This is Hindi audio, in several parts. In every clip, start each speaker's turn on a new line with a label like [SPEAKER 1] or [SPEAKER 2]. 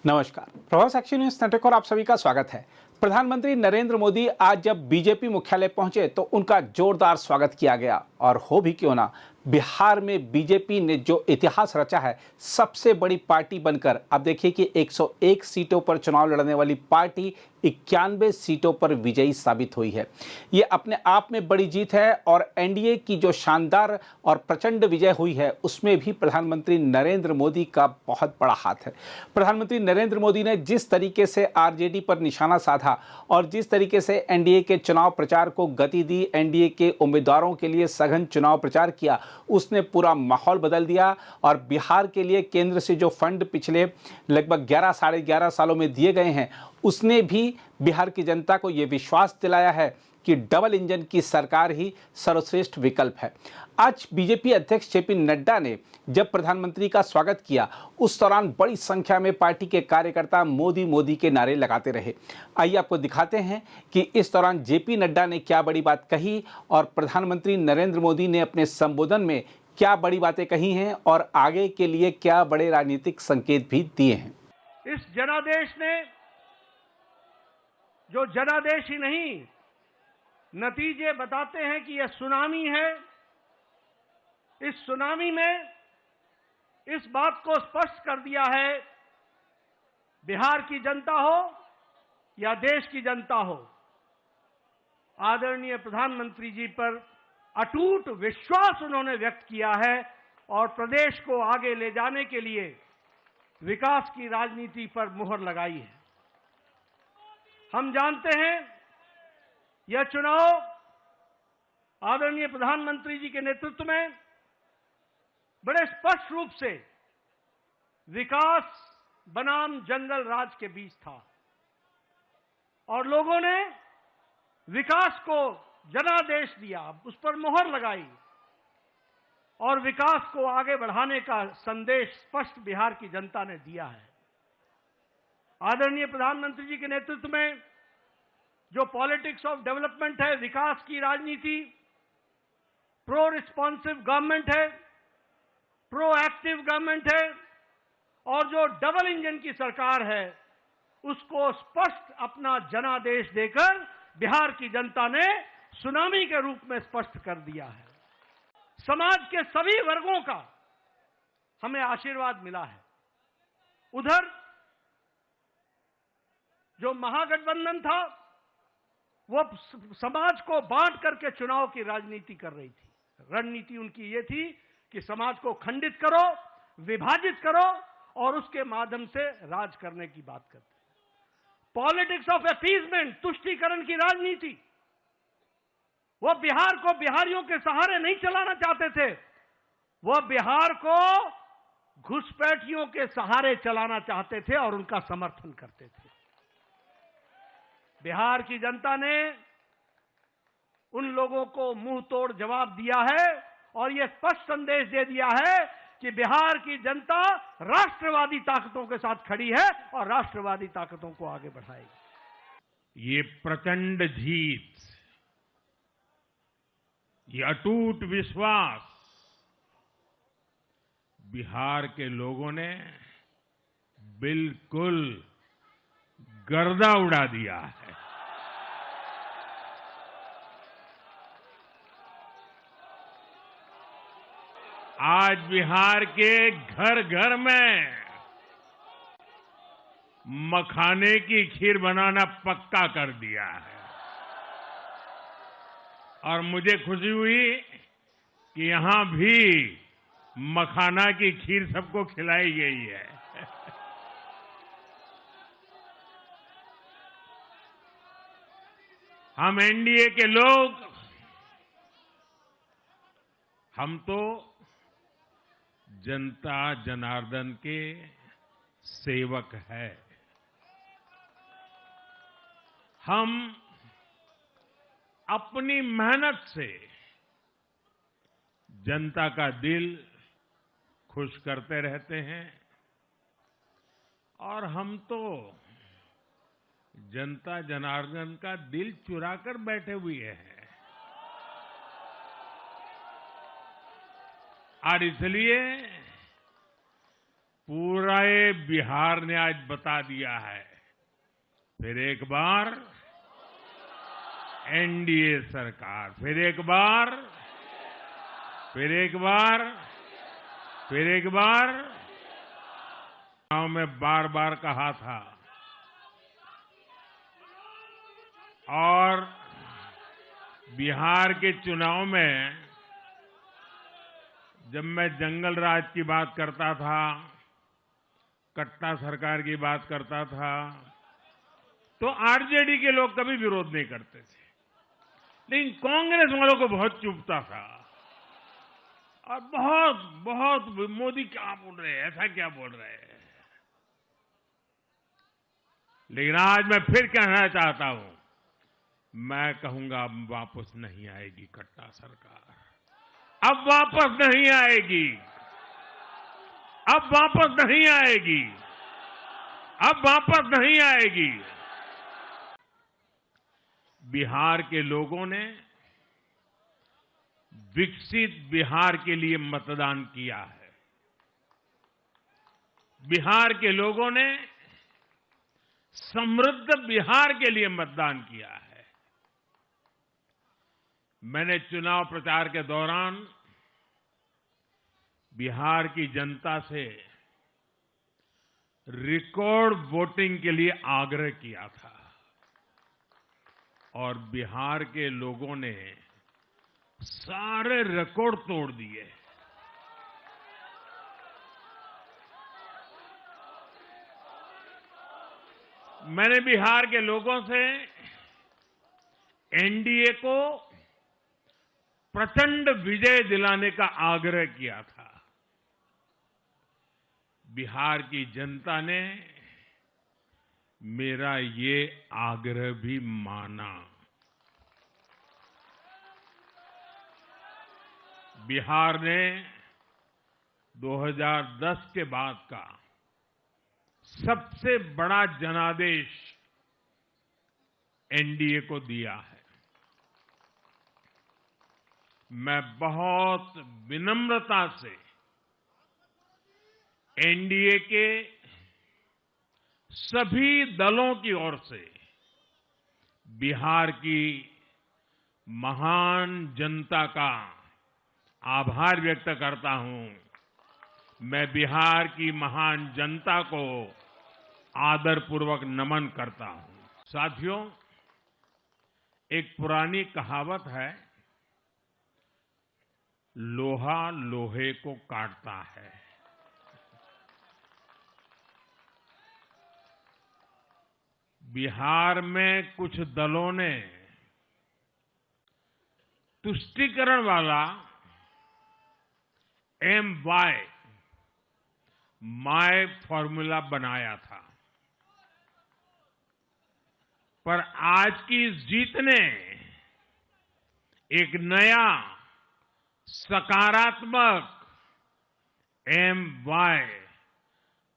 [SPEAKER 1] नमस्कार, प्रभास एक्शन न्यूज नेटवर्क और आप सभी का स्वागत है। प्रधानमंत्री नरेंद्र मोदी आज जब बीजेपी मुख्यालय पहुंचे तो उनका जोरदार स्वागत किया गया और हो भी क्यों ना, बिहार में बीजेपी ने जो इतिहास रचा है, सबसे बड़ी पार्टी बनकर अब देखिए कि 101 सीटों पर चुनाव लड़ने वाली पार्टी 91 सीटों पर विजयी साबित हुई है। ये अपने आप में बड़ी जीत है और एनडीए की जो शानदार और प्रचंड विजय हुई है उसमें भी प्रधानमंत्री नरेंद्र मोदी का बहुत बड़ा हाथ है। प्रधानमंत्री नरेंद्र मोदी ने जिस तरीके से आरजेडी पर निशाना साधा और जिस तरीके से एनडीए के चुनाव प्रचार को गति दी, एनडीए के उम्मीदवारों के लिए सघन चुनाव प्रचार किया, उसने पूरा माहौल बदल दिया और बिहार के लिए केंद्र से जो फंड पिछले लगभग 11 साढ़े 11 सालों में दिए गए हैं, उसने भी बिहार की जनता को यह विश्वास दिलाया है कि डबल इंजन की सरकार ही सर्वश्रेष्ठ विकल्प है। आज बीजेपी अध्यक्ष जेपी नड्डा ने जब प्रधानमंत्री का स्वागत किया, उस दौरान बड़ी संख्या में पार्टी के कार्यकर्ता मोदी मोदी के नारे लगाते रहे। आइए आपको दिखाते हैं कि इस दौरान जेपी नड्डा ने क्या बड़ी बात कही और प्रधानमंत्री नरेंद्र मोदी ने अपने संबोधन में क्या बड़ी बातें कही हैं और आगे के लिए क्या बड़े राजनीतिक संकेत भी दिए हैं।
[SPEAKER 2] इस जनादेश ने जो जनादेश ही नहीं, नतीजे बताते हैं कि यह सुनामी है। इस सुनामी में इस बात को स्पष्ट कर दिया है, बिहार की जनता हो या देश की जनता हो, आदरणीय प्रधानमंत्री जी पर अटूट विश्वास उन्होंने व्यक्त किया है और प्रदेश को आगे ले जाने के लिए विकास की राजनीति पर मुहर लगाई है। हम जानते हैं यह चुनाव आदरणीय प्रधानमंत्री जी के नेतृत्व में बड़े स्पष्ट रूप से विकास बनाम जंगल राज के बीच था और लोगों ने विकास को जनादेश दिया, उस पर मुहर लगाई और विकास को आगे बढ़ाने का संदेश स्पष्ट बिहार की जनता ने दिया है। आदरणीय प्रधानमंत्री जी के नेतृत्व में जो पॉलिटिक्स ऑफ डेवलपमेंट है, विकास की राजनीति, प्रो रिस्पॉन्सिव गवर्नमेंट है, प्रो एक्टिव गवर्नमेंट है और जो डबल इंजन की सरकार है, उसको स्पष्ट अपना जनादेश देकर बिहार की जनता ने सुनामी के रूप में स्पष्ट कर दिया है। समाज के सभी वर्गों का हमें आशीर्वाद मिला है। उधर जो महागठबंधन था वो समाज को बांट करके चुनाव की राजनीति कर रही थी। रणनीति उनकी ये थी कि समाज को खंडित करो, विभाजित करो और उसके माध्यम से राज करने की बात करते। पॉलिटिक्स ऑफ अपीजमेंट, तुष्टीकरण की राजनीति, वो बिहार को बिहारियों के सहारे नहीं चलाना चाहते थे, वो बिहार को घुसपैठियों के सहारे चलाना चाहते थे और उनका समर्थन करते थे। बिहार की जनता ने उन लोगों को मुंह तोड़ जवाब दिया है और यह स्पष्ट संदेश दे दिया है कि बिहार की जनता राष्ट्रवादी ताकतों के साथ खड़ी है और राष्ट्रवादी ताकतों को आगे बढ़ाएगी।
[SPEAKER 3] ये प्रचंड जीत, ये अटूट विश्वास बिहार के लोगों ने बिल्कुल गर्दा उड़ा दिया है। आज बिहार के घर घर में मखाने की खीर बनाना पक्का कर दिया है और मुझे खुशी हुई कि यहां भी मखाना की खीर सबको खिलाई गई है। हम एनडीए के लोग, हम तो जनता जनार्दन के सेवक है। हम अपनी मेहनत से जनता का दिल खुश करते रहते हैं और हम तो जनता जनार्दन का दिल चुरा कर बैठे हुए हैं और इसलिए पूरे बिहार ने आज बता दिया है, फिर एक बार एनडीए सरकार, फिर एक बार, फिर एक बार, फिर एक बार। गांव में बार बार कहा था और बिहार के चुनाव में जब मैं जंगल राज की बात करता था, कट्टा सरकार की बात करता था, तो आरजेडी के लोग कभी विरोध नहीं करते थे, लेकिन कांग्रेस वालों को बहुत चुभता था और बहुत बहुत मोदी क्या बोल रहे हैं, ऐसा क्या बोल रहे हैं। लेकिन आज मैं फिर कहना चाहता हूं, मैं कहूंगा अब वापस नहीं आएगी कट्टा सरकार, अब वापस नहीं आएगी, अब वापस नहीं आएगी, अब वापस नहीं आएगी। बिहार के लोगों ने विकसित बिहार के लिए मतदान किया है। बिहार के लोगों ने समृद्ध बिहार के लिए मतदान किया है। मैंने चुनाव प्रचार के दौरान बिहार की जनता से रिकॉर्ड वोटिंग के लिए आग्रह किया था और बिहार के लोगों ने सारे रिकॉर्ड तोड़ दिए। मैंने बिहार के लोगों से एनडीए को प्रचंड विजय दिलाने का आग्रह किया था। बिहार की जनता ने मेरा ये आग्रह भी माना। बिहार ने 2010 के बाद का सबसे बड़ा जनादेश एनडीए को दिया है। मैं बहुत विनम्रता से एनडीए के सभी दलों की ओर से बिहार की महान जनता का आभार व्यक्त करता हूं। मैं बिहार की महान जनता को आदरपूर्वक नमन करता हूं। साथियों, एक पुरानी कहावत है, लोहा लोहे को काटता है। बिहार में कुछ दलों ने तुष्टीकरण वाला माय फॉर्मूला बनाया था, पर आज की इस जीत ने एक नया सकारात्मक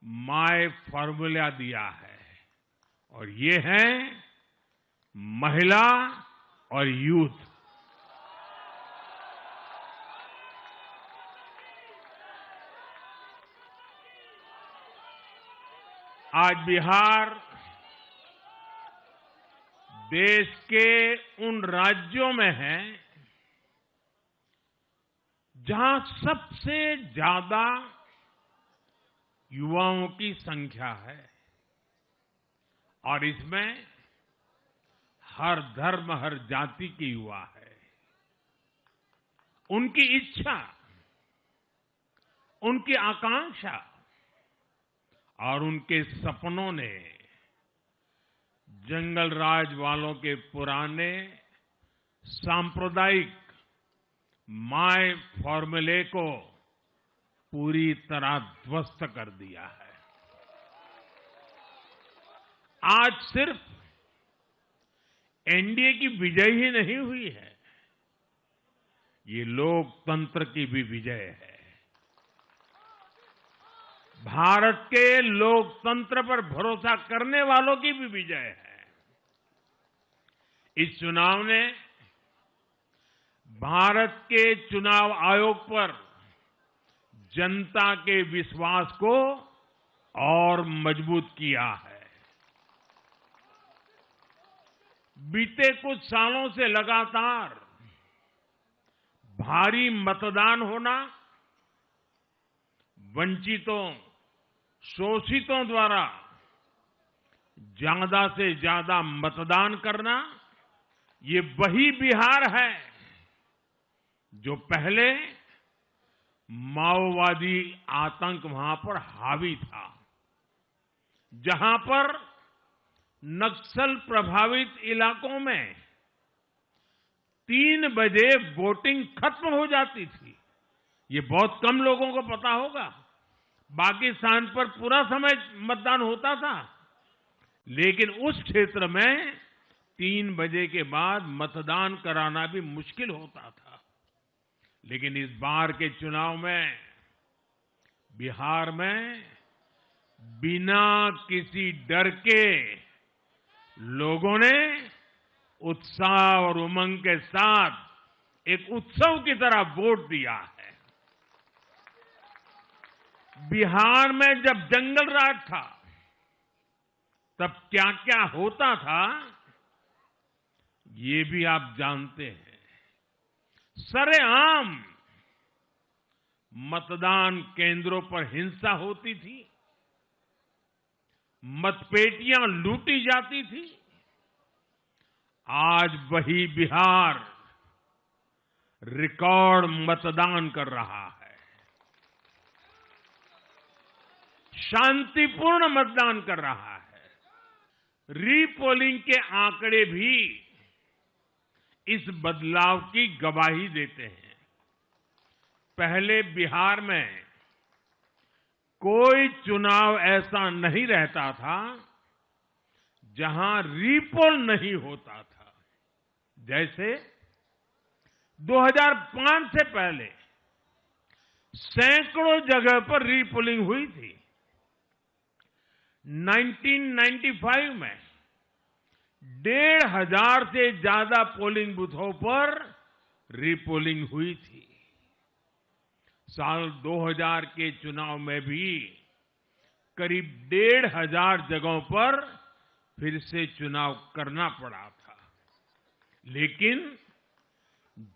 [SPEAKER 3] माय फॉर्मूला दिया है और ये है महिला और यूथ। आज बिहार देश के उन राज्यों में है जहां सबसे ज्यादा युवाओं की संख्या है और इसमें हर धर्म, हर जाति के युवा है। उनकी इच्छा, उनकी आकांक्षा और उनके सपनों ने जंगल राज वालों के पुराने सांप्रदायिक माय फॉर्मूले को पूरी तरह ध्वस्त कर दिया है। आज सिर्फ एनडीए की विजय ही नहीं हुई है, ये लोकतंत्र की भी विजय है। भारत के लोकतंत्र पर भरोसा करने वालों की भी विजय है। इस चुनाव ने भारत के चुनाव आयोग पर जनता के विश्वास को और मजबूत किया है। बीते कुछ सालों से लगातार भारी मतदान होना, वंचितों, शोषितों द्वारा ज्यादा से ज्यादा मतदान करना, ये वही बिहार है जो पहले माओवादी आतंक वहां पर हावी था, जहां पर नक्सल प्रभावित इलाकों में 3 बजे वोटिंग खत्म हो जाती थी। ये बहुत कम लोगों को पता होगा। बाकी स्थान पर पूरा समय मतदान होता था, लेकिन उस क्षेत्र में 3 बजे के बाद मतदान कराना भी मुश्किल होता था। लेकिन इस बार के चुनाव में बिहार में बिना किसी डर के लोगों ने उत्साह और उमंग के साथ एक उत्सव की तरह वोट दिया है। बिहार में जब जंगल राज था, तब क्या क्या होता था, ये भी आप जानते हैं। सरेआम मतदान केंद्रों पर हिंसा होती थी, मतपेटियां लूटी जाती थी। आज वही बिहार रिकॉर्ड मतदान कर रहा है, शांतिपूर्ण मतदान कर रहा है। रीपोलिंग के आंकड़े भी इस बदलाव की गवाही देते हैं। पहले बिहार में कोई चुनाव ऐसा नहीं रहता था जहां रीपोल नहीं होता था। जैसे 2005 से पहले सैकड़ों जगह पर रीपोलिंग हुई थी। 1995 में 1,500 से ज्यादा पोलिंग बूथों पर रीपोलिंग हुई थी। साल 2000 के चुनाव में भी करीब 1,500 जगहों पर फिर से चुनाव करना पड़ा था। लेकिन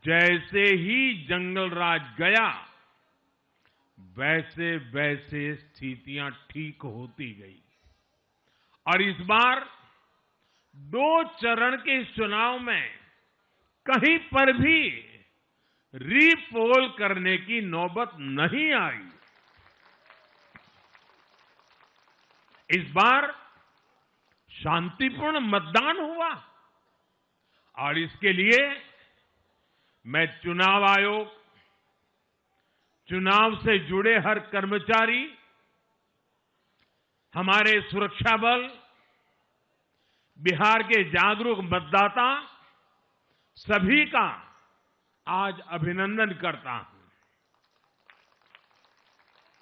[SPEAKER 3] जैसे ही जंगल राज गया, वैसे वैसे स्थितियां ठीक होती गई और इस बार 2 चरण के इस चुनाव में कहीं पर भी रीपोल करने की नौबत नहीं आई। इस बार शांतिपूर्ण मतदान हुआ और इसके लिए मैं चुनाव आयोग, चुनाव से जुड़े हर कर्मचारी, हमारे सुरक्षा बल, बिहार के जागरूक मतदाता, सभी का आज अभिनंदन करता हूं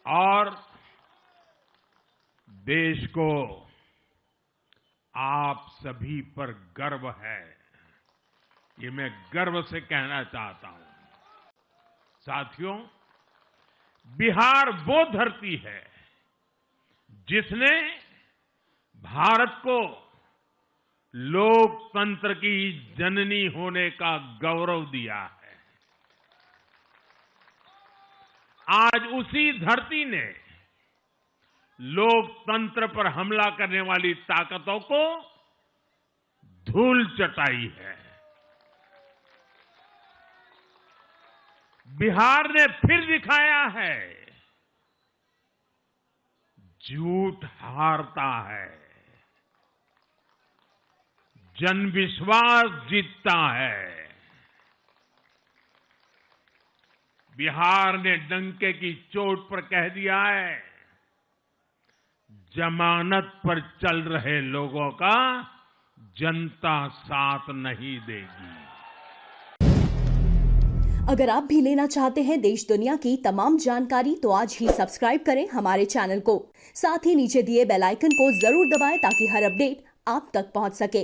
[SPEAKER 3] और देश को आप सभी पर गर्व है, ये मैं गर्व से कहना चाहता हूं। साथियों, बिहार वो धरती है जिसने भारत को लोकतंत्र की जननी होने का गौरव दिया है। आज उसी धरती ने लोकतंत्र पर हमला करने वाली ताकतों को धूल चटाई है। बिहार ने फिर दिखाया है, झूठ हारता है, जन विश्वास जीतता है। बिहार ने डंके की चोट पर कह दिया है, जमानत पर चल रहे लोगों का जनता साथ नहीं देगी।
[SPEAKER 4] अगर आप भी लेना चाहते हैं देश दुनिया की तमाम जानकारी तो आज ही सब्सक्राइब करें हमारे चैनल को। साथ ही नीचे दिए बेल आइकन को जरूर दबाएं ताकि हर अपडेट आप तक पहुंच सके।